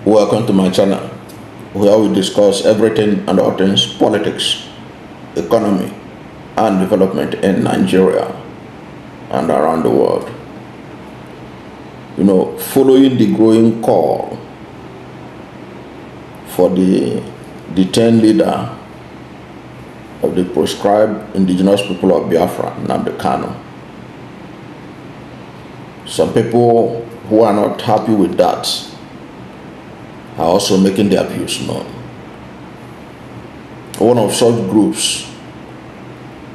Welcome to my channel, where we discuss everything and all things politics, economy, and development in Nigeria and around the world. Following the growing call for the detained leader of the proscribed Indigenous People of Biafra, Nnamdi Kanu, some people who are not happy with that are also making their views known. One of such groups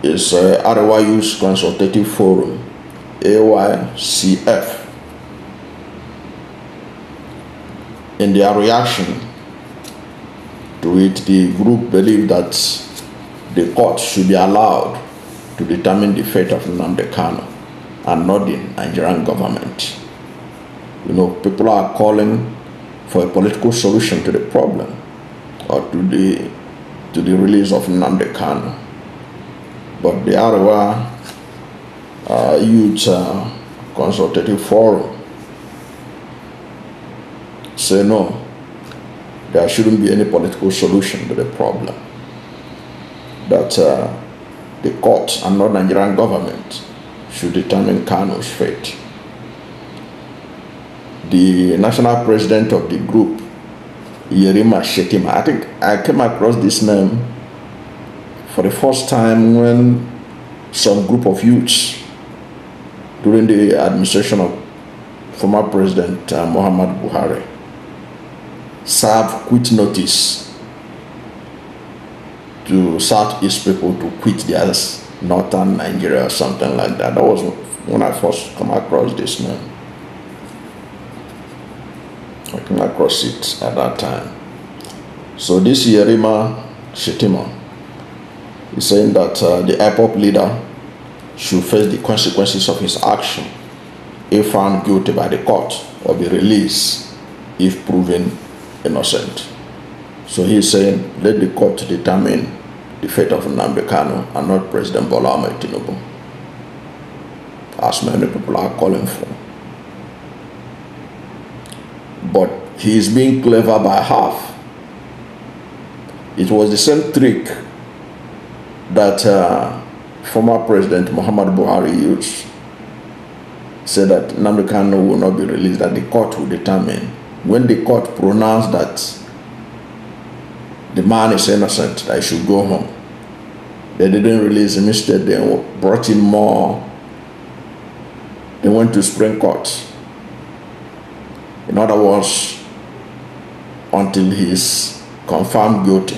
is Arewa Youths Consultative Forum, AYCF. In their reaction to it, the group believed that the court should be allowed to determine the fate of Nnamdi Kanu and not the Nigerian government. People are calling for a political solution to the problem, or to the release of Nnamdi Kanu. But the Arewa Youths Consultative Forum say no, there shouldn't be any political solution to the problem. That the court and not Nigerian government should determine Kanu's fate. The national president of the group, Yerima Shettima, I think I came across this name for the first time when some group of youths during the administration of former President Muhammad Buhari served quit notice to Southeast people to quit their northern Nigeria or something like that. That was when I first come across this name. I came across it at that time. So this Yerima Shettima is saying that the IPOB leader should face the consequences of his action if found guilty by the court, or be released if proven innocent. So he is saying, let the court determine the fate of Nnamdi Kanu and not President Bola Ahmed Tinubu, as many people are calling for. But he is being clever by half. It was the same trick that former President Muhammad Buhari used. Said that Nnamdi Kanu will not be released, that the court will determine. When the court pronounced that the man is innocent, that he should go home, they didn't release him. Instead, they brought in more. They went to Supreme Court. In other words, until he is confirmed guilty,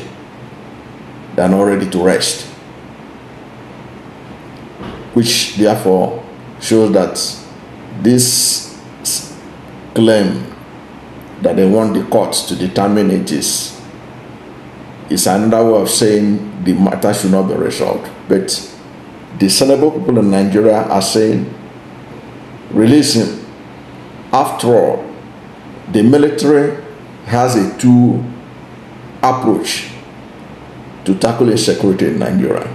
they are not ready to rest. Which therefore shows that this claim that they want the courts to determine it is another way of saying the matter should not be resolved. But the sensible people in Nigeria are saying, release him. After all, the military has a two approach to tackle insecurity in Nigeria.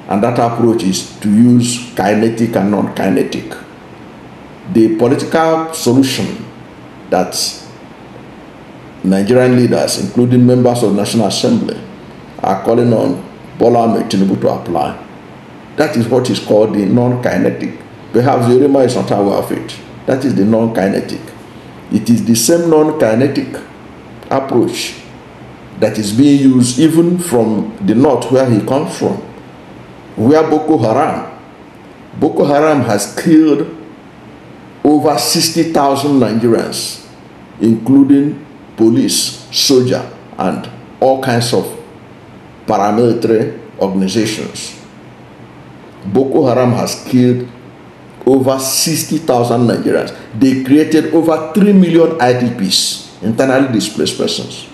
And that approach is to use kinetic and non-kinetic. The political solution that Nigerian leaders, including members of the National Assembly, are calling on Bola Ahmed Tinubu to apply, that is what is called the non-kinetic. Perhaps Yerima is not aware of it. That is the non-kinetic. It is the same non-kinetic approach that is being used even from the north where he comes from, where Boko Haram has killed over 60,000 Nigerians, including police, soldier, and all kinds of paramilitary organizations. Boko Haram has killed over 60,000 Nigerians. They created over 3 million IDPs, internally displaced persons.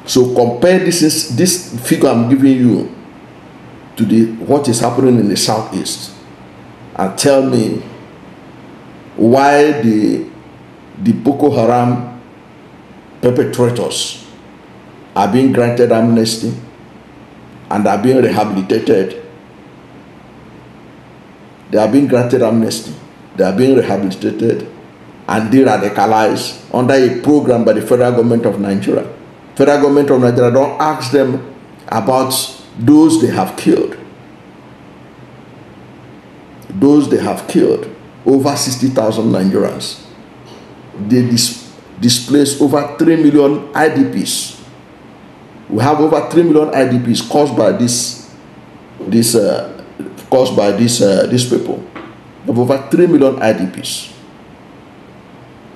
So compare this figure I'm giving you to what is happening in the southeast, and tell me why the Boko Haram perpetrators are being granted amnesty and are being rehabilitated. They are being granted amnesty. They are being rehabilitated. and de-radicalize under a program by the federal government of Nigeria. Federal government of Nigeria don't ask them about those they have killed. Those they have killed, over 60,000 Nigerians. They displaced over 3 million IDPs. We have over 3 million IDPs caused by these people. We have over 3 million IDPs,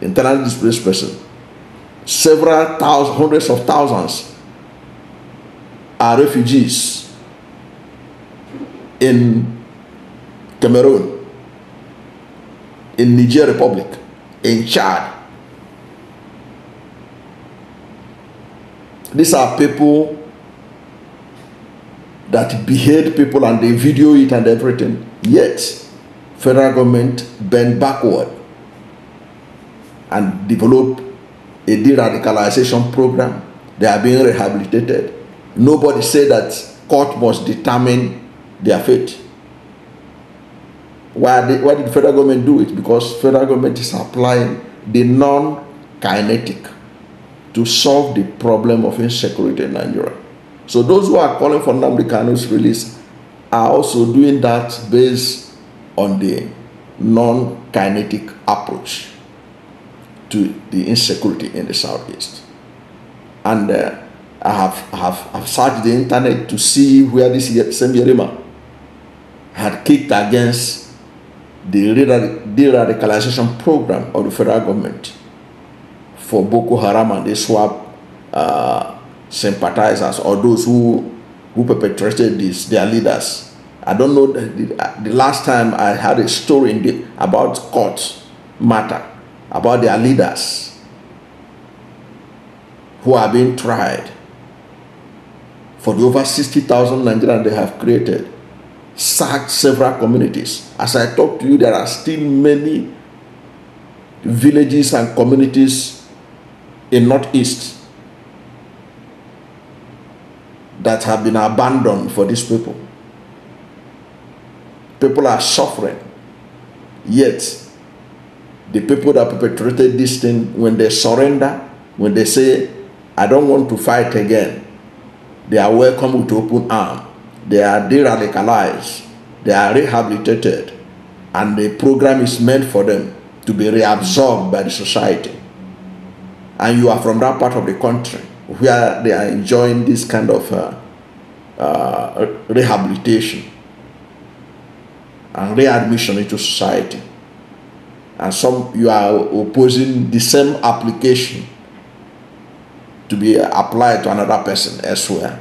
internally displaced persons. Several thousand, hundreds of thousands are refugees in Cameroon, in Niger Republic, in Chad. These are people that behead people and they video it and everything. Yet, federal government bent backward and develop a de-radicalization program. They are being rehabilitated. Nobody said that court must determine their fate. Why did federal government do it? Because federal government is applying the non-kinetic to solve the problem of insecurity in Nigeria. So those who are calling for Nnamdi Kanu's release are also doing that based on the non-kinetic approach to the insecurity in the southeast. And I have searched the internet to see where this same Yerima had kicked against the de-radicalization program of the federal government for Boko Haram and the swap sympathizers or those who perpetrated this, their leaders. I don't know the last time I had a story about court matter, about their leaders who are being tried for the over 60,000 Nigerians they have created, sacked several communities. As I talk to you, there are still many villages and communities in Northeast that have been abandoned for these people. People are suffering. Yet, the people that perpetrated this thing, when they surrender, when they say, I don't want to fight again, they are welcomed with open arms. They are de-radicalized. They are rehabilitated. And the program is meant for them to be reabsorbed by the society. And you are from that part of the country where they are enjoying this kind of rehabilitation and readmission into society. And you are opposing the same application to be applied to another person elsewhere.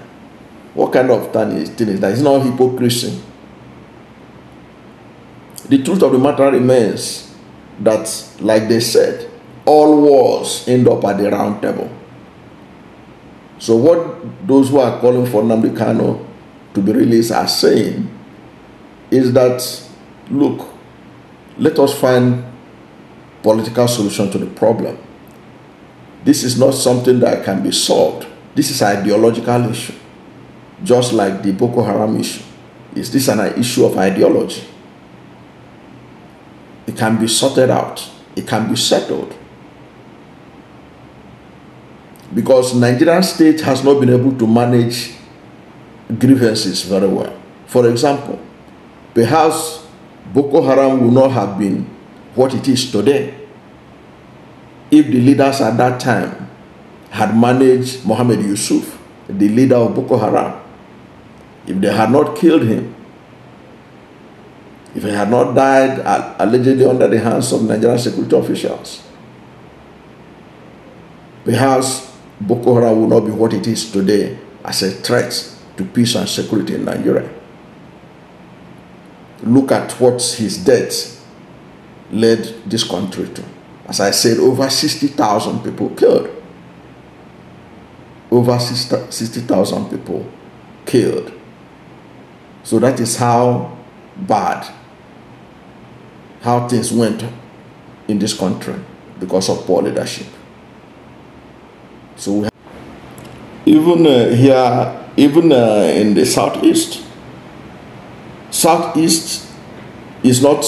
What kind of thing is that? It's not hypocrisy. The truth of the matter remains that, like they said, all wars end up at the round table. So what those who are calling for Nnamdi Kanu to be released are saying is that, look, let us find political solution to the problem. This is not something that can be solved. This is an ideological issue. Just like the Boko Haram issue. Is this an issue of ideology? It can be sorted out. It can be settled. Because Nigerian state has not been able to manage grievances very well. For example, perhaps Boko Haram would not have been what it is today if the leaders at that time had managed Mohammed Yusuf, the leader of Boko Haram. If they had not killed him, if he had not died allegedly under the hands of Nigerian security officials, perhaps Boko Haram will not be what it is today as a threat to peace and security in Nigeria. Look at what his death led this country to. As I said, over 60,000 people killed. Over 60,000 people killed. So that is how bad, how things went in this country because of poor leadership. So we have, even in the Southeast is not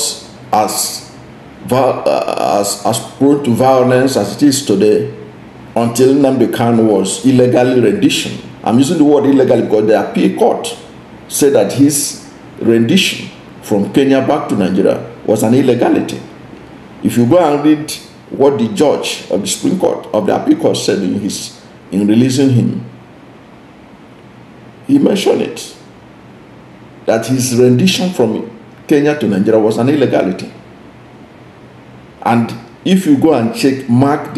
as as prone to violence as it is today until Nnamdi Kanu was illegally renditioned. I'm using the word illegally because the appeal court said that his rendition from Kenya back to Nigeria was an illegality. If you go and read what the judge of the Supreme Court of the appeal court said in releasing him, he mentioned it, that his rendition from Kenya to Nigeria was an illegality. And if you go and check, from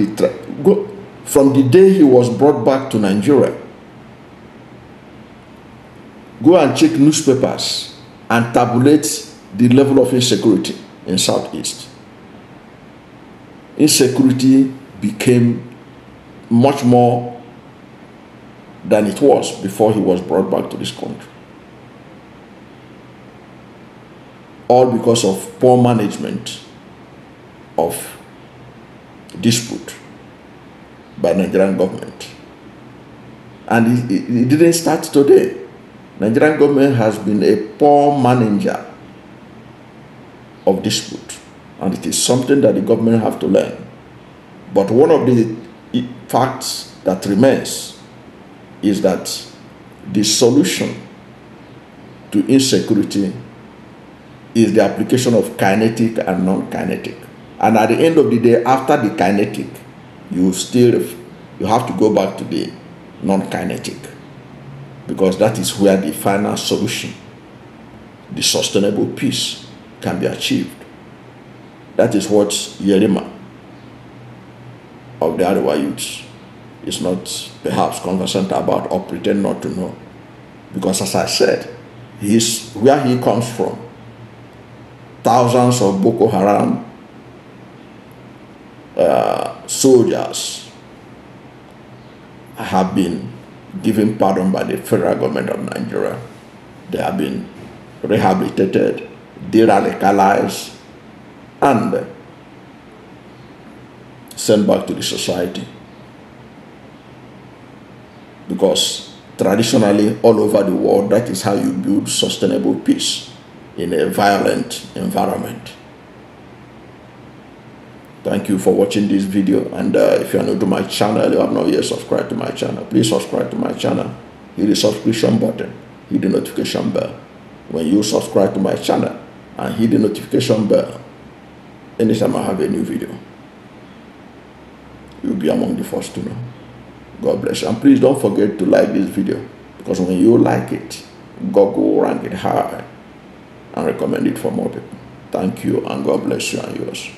the day he was brought back to Nigeria, go and check newspapers and tabulate the level of insecurity in Southeast. Insecurity became much more than it was before he was brought back to this country. All because of poor management of dispute by Nigerian government. And it didn't start today. Nigerian government has been a poor manager of dispute, and it is something that the government have to learn. But one of the facts that remains is that the solution to insecurity is the application of kinetic and non-kinetic. And at the end of the day, after the kinetic, you have to go back to the non-kinetic, because that is where the final solution, the sustainable peace, can be achieved. That is what Yerima of the Arewa Youths is not perhaps conversant about or pretend not to know. Because as I said, where he comes from, thousands of Boko Haram soldiers have been given pardon by the federal government of Nigeria. They have been rehabilitated, de-radicalized, and sent back to the society. Because traditionally, all over the world, that is how you build sustainable peace in a violent environment. Thank you for watching this video, and if you are new to my channel, you have not yet subscribed to my channel, please subscribe to my channel. Hit the subscription button, hit the notification bell. When you subscribe to my channel and hit the notification bell, anytime I have a new video, you'll be among the first to know. God bless you. And please don't forget to like this video, because when you like it, God will rank it high and recommend it for more people. Thank you, and God bless you and yours.